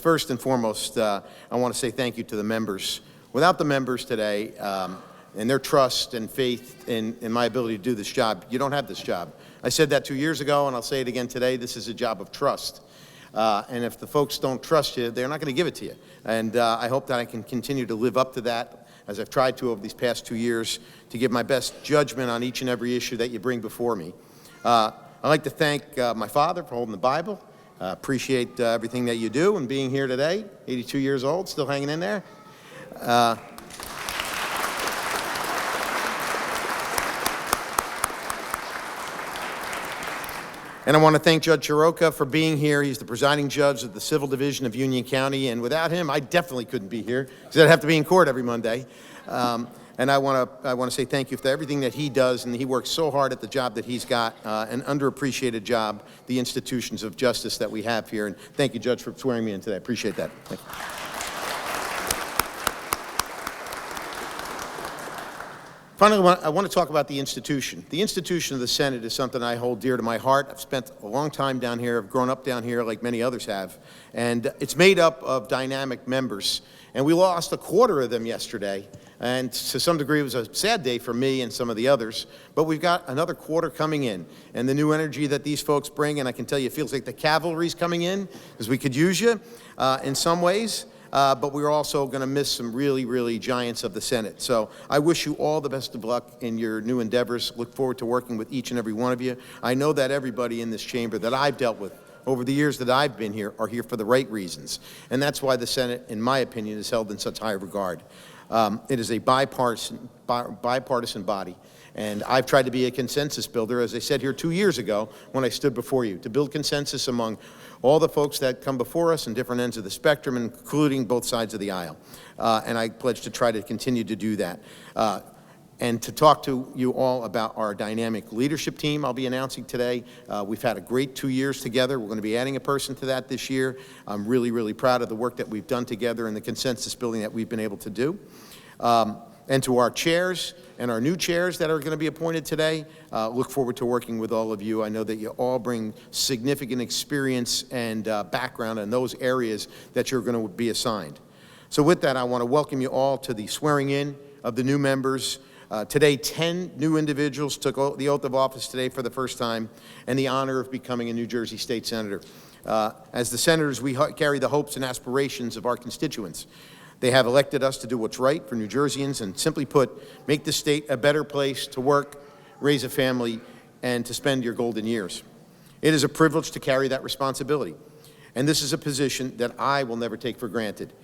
First and foremost, I want to say thank you to the members. Without the members today and their trust and faith in my ability to do this job, you don't have this job. I said that 2 years ago, and I'll say it again today. This is a job of trust. And if the folks don't trust you, they're not going to give it to you. And I hope that I can continue to live up to that, as I've tried to over these past 2 years, to give my best judgment on each and every issue that you bring before me. I'd like to thank my father for holding the Bible. Appreciate everything that you do and being here today. 82 years old, still hanging in there. And I want to thank Judge Shiroka for being here. He's the presiding judge of the Civil Division of Union County, and without him, I definitely couldn't be here because I'd have to be in court every Monday. And I want to say thank you for everything that he does, and he works so hard at the job that he's got, an underappreciated job, the institutions of justice that we have here. And thank you, Judge, for swearing me in today. I appreciate that. Thank you. Finally, I want to talk about the institution. The institution of the Senate is something I hold dear to my heart. I've spent a long time down here. I've grown up down here like many others have. And it's made up of dynamic members. And we lost a quarter of them yesterday. And to some degree, it was a sad day for me and some of the others. But we've got another quarter coming in. And the new energy that these folks bring, and I can tell you, it feels like the cavalry's coming in, because we could use you in some ways. But we're also going to miss some really giants of the Senate. So I wish you all the best of luck in your new endeavors. Look forward to working with each and every one of you. I know that everybody in this chamber that I've dealt with over the years that I've been here are here for the right reasons. And that's why the Senate, in my opinion, is held in such high regard. It is a bipartisan body. And I've tried to be a consensus builder, as I said here 2 years ago when I stood before you, to build consensus among all the folks that come before us in different ends of the spectrum, including both sides of the aisle. And I pledge to try to continue to do that. And to talk to you all about our dynamic leadership team I'll be announcing today. We've had a great 2 years together. We're going to be adding a person to that this year. I'm really proud of the work that we've done together and the consensus building that we've been able to do. And to our chairs and our new chairs that are going to be appointed today, look forward to working with all of you. I know that you all bring significant experience and background in those areas that you're going to be assigned. So with that, I want to welcome you all to the swearing in of the new members. Today, 10 new individuals took the oath of office today for the first time, and the honor of becoming a New Jersey State Senator. As the senators, we carry the hopes and aspirations of our constituents. They have elected us to do what's right for New Jerseyans and, simply put, make the state a better place to work, raise a family, and to spend your golden years. It is a privilege to carry that responsibility, and this is a position that I will never take for granted.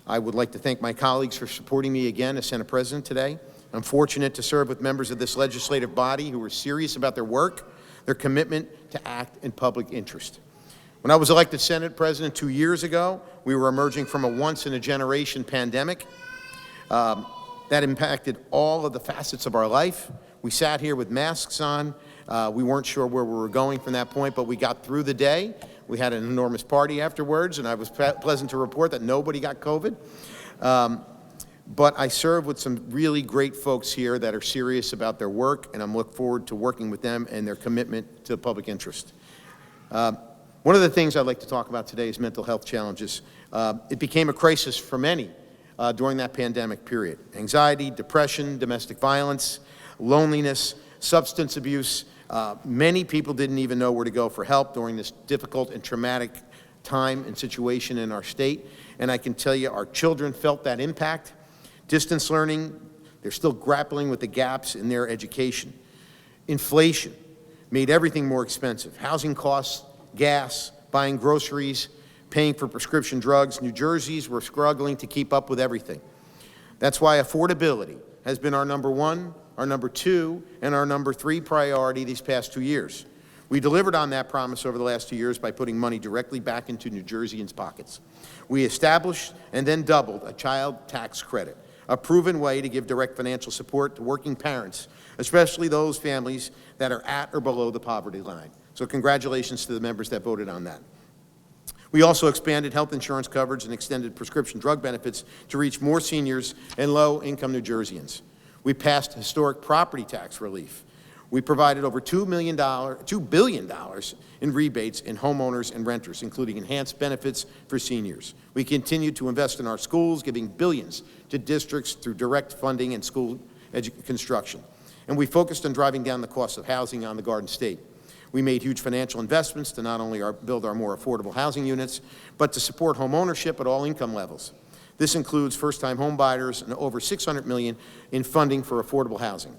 I would like to thank my colleagues for supporting me again as Senate President today. I'm fortunate to serve with members of this legislative body who are serious about their work, their commitment to act in public interest. When I was elected Senate President 2 years ago, we were emerging from a once-in-a-generation pandemic that impacted all of the facets of our life. We sat here with masks on. We weren't sure where we were going from that point, but we got through the day. We had an enormous party afterwards, and I was pleasant to report that nobody got COVID. But I serve with some really great folks here that are serious about their work, and I'm looking forward to working with them and their commitment to public interest. One of the things I'd like to talk about today is mental health challenges. It became a crisis for many during that pandemic period. Anxiety, depression, domestic violence, loneliness, substance abuse. Many people didn't even know where to go for help during this difficult and traumatic time and situation in our state. And I can tell you our children felt that impact. Distance learning, they're still grappling with the gaps in their education. Inflation made everything more expensive. Housing costs, gas, buying groceries, paying for prescription drugs. New Jerseyans were struggling to keep up with everything. That's why affordability has been our number one, our number two, and our number three priority these past 2 years. We delivered on that promise over the last 2 years by putting money directly back into New Jerseyans' pockets. We established and then doubled a child tax credit, a proven way to give direct financial support to working parents, especially those families that are at or below the poverty line. So congratulations to the members that voted on that. We also expanded health insurance coverage and extended prescription drug benefits to reach more seniors and low-income New Jerseyans. We passed historic property tax relief. We provided over $2 billion in rebates in homeowners and renters, including enhanced benefits for seniors. We continue to invest in our schools, giving billions to districts through direct funding and school construction. And we focused on driving down the cost of housing on the Garden State. We made huge financial investments to not only build our more affordable housing units, but to support home ownership at all income levels. This includes first-time home buyers and over $600 million in funding for affordable housing.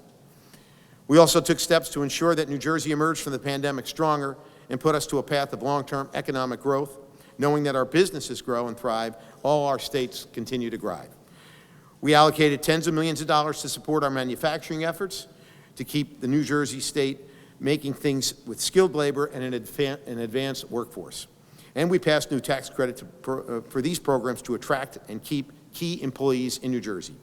We also took steps to ensure that New Jersey emerged from the pandemic stronger and put us to a path of long-term economic growth. Knowing that our businesses grow and thrive, all our states continue to thrive. We allocated tens of millions of dollars to support our manufacturing efforts, to keep the New Jersey state making things with skilled labor and an advanced workforce. And we passed new tax credits for these programs to attract and keep key employees in New Jersey.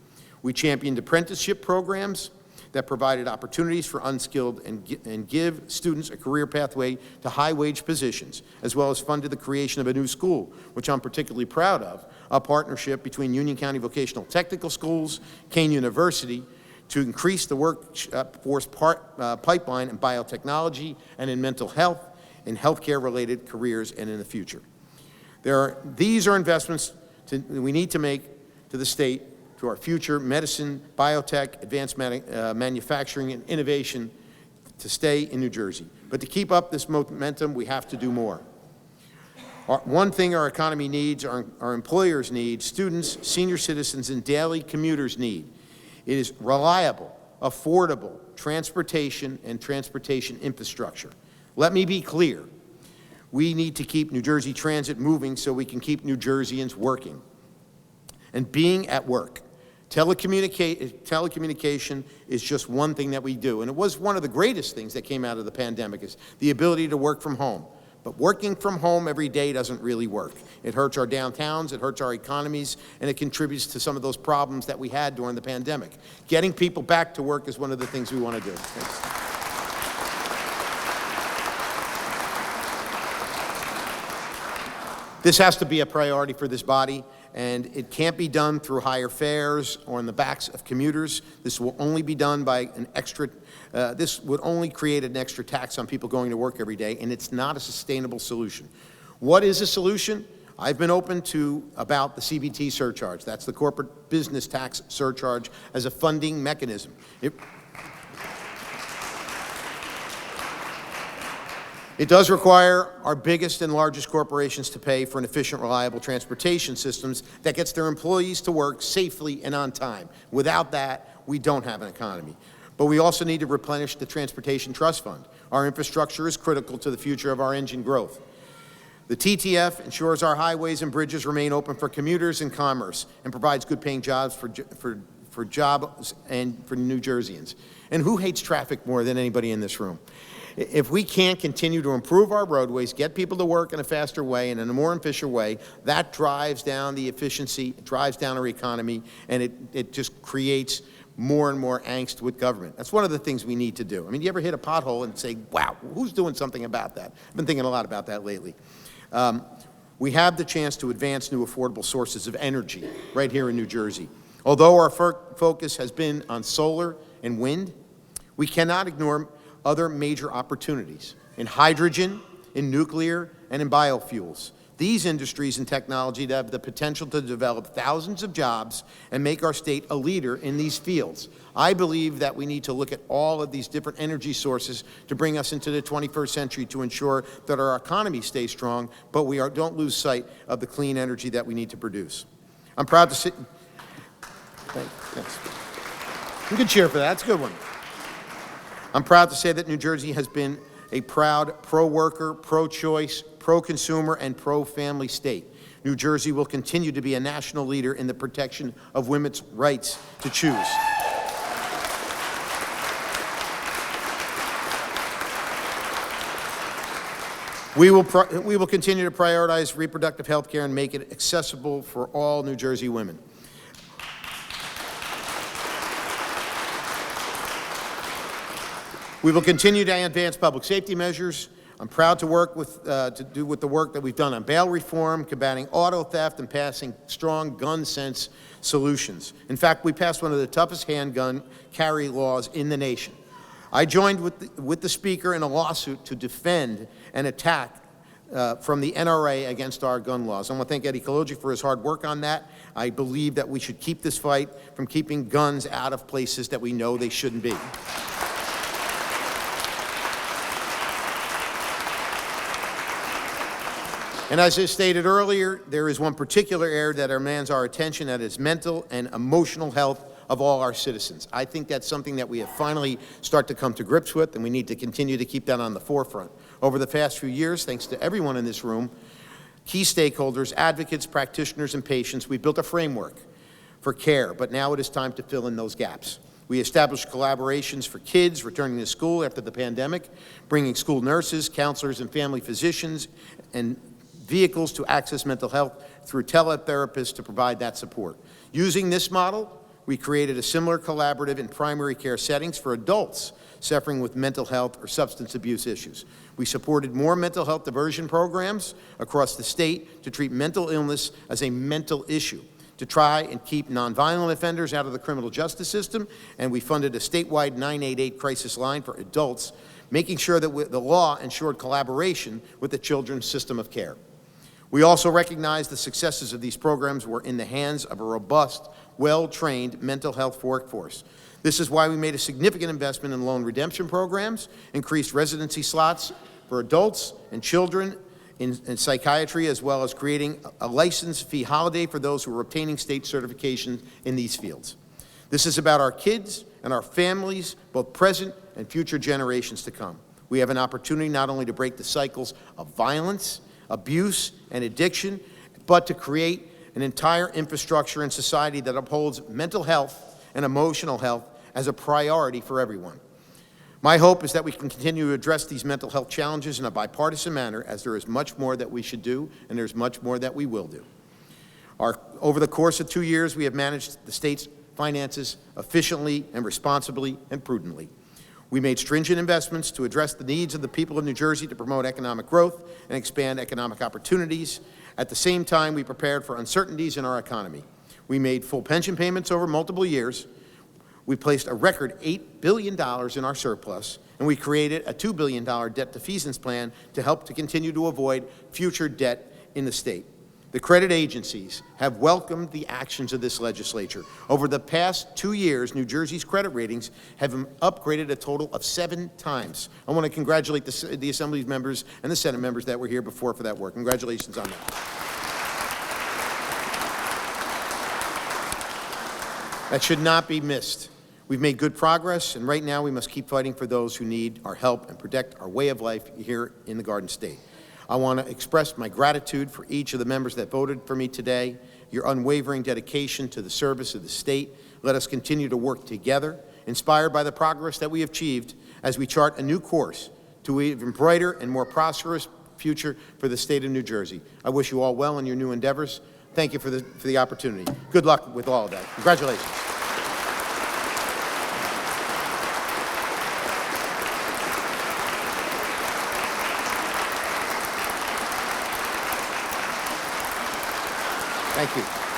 We championed apprenticeship programs that provided opportunities for unskilled and give students a career pathway to high-wage positions, as well as funded the creation of a new school, which I'm particularly proud of, a partnership between Union County Vocational Technical Schools, Kean University, to increase the workforce pipeline in biotechnology and in mental health, in healthcare-related careers, and in the future. These are investments we need to make to the state, to our future, medicine, biotech, advanced manufacturing, and innovation to stay in New Jersey. But to keep up this momentum, we have to do more. One thing our economy needs, our employers need, students, senior citizens, and daily commuters need. It is reliable, affordable transportation and transportation infrastructure. Let me be clear. We need to keep New Jersey Transit moving so we can keep New Jerseyans working and being at work. Telecommunication is just one thing that we do, and it was one of the greatest things that came out of the pandemic, is the ability to work from home. But working from home every day doesn't really work. It hurts our downtowns, it hurts our economies, and it contributes to some of those problems that we had during the pandemic. Getting people back to work is one of the things we want to do. Thanks. This has to be a priority for this body, and it can't be done through higher fares or on the backs of commuters. This will only be done by this would only create an extra tax on people going to work every day, and it's not a sustainable solution. What is a solution? I've been open about the CBT surcharge. That's the corporate business tax surcharge as a funding mechanism. It does require our biggest and largest corporations to pay for an efficient, reliable transportation systems that gets their employees to work safely and on time. Without that, we don't have an economy. But we also need to replenish the Transportation Trust Fund. Our infrastructure is critical to the future of our engine growth. The TTF ensures our highways and bridges remain open for commuters and commerce and provides good-paying jobs for jobs and for New Jerseyans. And who hates traffic more than anybody in this room? If we can't continue to improve our roadways, get people to work in a faster way and in a more efficient way, that drives down the efficiency, it drives down our economy, and it just creates more and more angst with government. That's one of the things we need to do. I mean, you ever hit a pothole and say, wow, who's doing something about that? I've been thinking a lot about that lately. We have the chance to advance new affordable sources of energy right here in New Jersey. Although our focus has been on solar and wind, we cannot ignore other major opportunities in hydrogen, in nuclear, and in biofuels. These industries and technology have the potential to develop thousands of jobs and make our state a leader in these fields. I believe that we need to look at all of these different energy sources to bring us into the 21st century to ensure that our economy stays strong, but we don't lose sight of the clean energy that we need to produce. I'm proud to sit. Thanks. You can cheer for that. That's a good one. I'm proud to say that New Jersey has been a proud pro-worker, pro-choice, pro-consumer, and pro-family state. New Jersey will continue to be a national leader in the protection of women's rights to choose. We will continue to prioritize reproductive health care and make it accessible for all New Jersey women. We will continue to advance public safety measures. I'm proud to work with the work that we've done on bail reform, combating auto theft, and passing strong gun sense solutions. In fact, we passed one of the toughest handgun carry laws in the nation. I joined with the Speaker in a lawsuit to defend an attack from the NRA against our gun laws. I want to thank Eddie Kaloji for his hard work on that. I believe that we should keep this fight from keeping guns out of places that we know they shouldn't be. And as I stated earlier, there is one particular area that demands our attention, that is mental and emotional health of all our citizens. I think that's something that we have finally started to come to grips with, and we need to continue to keep that on the forefront. Over the past few years, thanks to everyone in this room, key stakeholders, advocates, practitioners, and patients, we built a framework for care, but now it is time to fill in those gaps. We established collaborations for kids returning to school after the pandemic, bringing school nurses, counselors, and family physicians, and vehicles to access mental health through teletherapists to provide that support. Using this model, we created a similar collaborative in primary care settings for adults suffering with mental health or substance abuse issues. We supported more mental health diversion programs across the state to treat mental illness as a mental issue, to try and keep nonviolent offenders out of the criminal justice system, and we funded a statewide 988 crisis line for adults, making sure that the law ensured collaboration with the children's system of care. We also recognize the successes of these programs were in the hands of a robust, well-trained mental health workforce. This is why we made a significant investment in loan redemption programs, increased residency slots for adults and children in psychiatry, as well as creating a license fee holiday for those who are obtaining state certifications in these fields. This is about our kids and our families, both present and future generations to come. We have an opportunity not only to break the cycles of violence, abuse, and addiction, but to create an entire infrastructure and society that upholds mental health and emotional health as a priority for everyone. My hope is that we can continue to address these mental health challenges in a bipartisan manner, as there is much more that we should do, and there's much more that we will do. Over the course of 2 years, we have managed the state's finances efficiently and responsibly and prudently. We made stringent investments to address the needs of the people of New Jersey to promote economic growth and expand economic opportunities. At the same time, we prepared for uncertainties in our economy. We made full pension payments over multiple years. We placed a record $8 billion in our surplus, and we created a $2 billion debt defeasance plan to help to continue to avoid future debt in the state. The credit agencies have welcomed the actions of this legislature. Over the past 2 years, New Jersey's credit ratings have been upgraded a total of 7 times. I want to congratulate the Assembly members and the Senate members that were here before for that work. Congratulations on that. That should not be missed. We've made good progress, and right now we must keep fighting for those who need our help and protect our way of life here in the Garden State. I want to express my gratitude for each of the members that voted for me today, your unwavering dedication to the service of the state. Let us continue to work together, inspired by the progress that we have achieved as we chart a new course to an even brighter and more prosperous future for the state of New Jersey. I wish you all well in your new endeavors. Thank you for the opportunity. Good luck with all of that. Congratulations. Thank you.